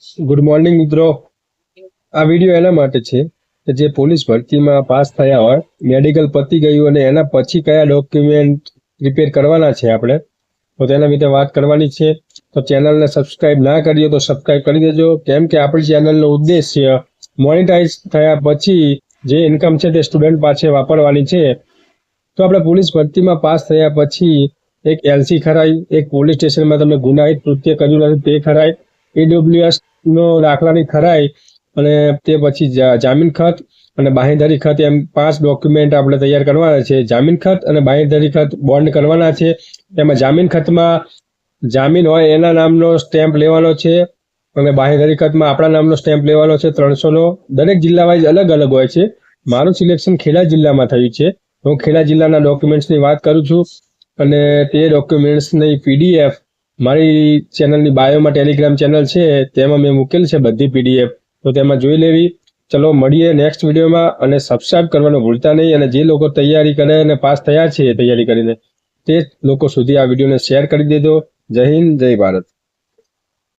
Good morning મિત્રો. આ video એના માટે છે કે જે પોલીસ ભરતીમાં પાસ થયા હોય, મેડિકલ પતી ગયું અને એના પછી કયા ડોક્યુમેન્ટ પ્રિપેર કરવાના છે આપણે, તો તેના વિશે વાત કરવાની છે. તો ચેનલને સબસ્ક્રાઇબ ના કરી હોય તો સબસ્ક્રાઇબ કરી દેજો, કેમ કે આપણી ચેનલનો ઉદ્દેશ્ય મોનેટાઇઝ થયા પછી જે ઇન્કમ છે તે સ્ટુડન્ટ પાસે વાપરવાની છે. તો આપણે પોલીસ ભરતીમાં પાસ થયા પછી એક એલસી ખરાઈ, એક પોલીસ સ્ટેશનમાં તમે ગુનાહિત કૃત્ય કર્યું નથી તે ખરાઈ, AWS નો દાખલાની ખરાઈ, અને તે પછી જામીન ખત અને બાંહેધરી ખત, એમ 5 ડોક્યુમેન્ટ આપણે તૈયાર કરવાના છે. જામીન ખત અને બાંહેધરી ખત બોન્ડ કરવાના છે. એમાં જામીન ખતમાં જામીન હોય એના નામનો સ્ટેમ્પ લેવાનો છે અને બાંહેધરી ખતમાં આપણા નામનો સ્ટેમ્પ લેવાનો છે 300 નો. દરેક જિલ્લા વાઇઝ અલગ અલગ હોય છે. મારું સિલેક્શન ખેડા જિલ્લામાં થયું છે. હું ખેડા જિલ્લાના ડોક્યુમેન્ટ્સની વાત કરું છું અને તે ડોક્યુમેન્ટ્સની PDF મારી ચેનલની બાયોમાં ટેલિગ્રામ ચેનલ છે તેમાં મેં મૂકેલ છે બધી PDF, તો તેમાં જોઈ લેવી. ચલો મળીએ નેક્સ્ટ વિડીયોમાં, અને સબસ્ક્રાઇબ કરવાનું ભૂલતા નહીં. અને જે લોકો તૈયારી કરે અને પાસ થયા છે તૈયારી કરીને તે લોકો સુધી આ વિડીયોને શેર કરી દેજો. જય હિન્દ, જય ભારત.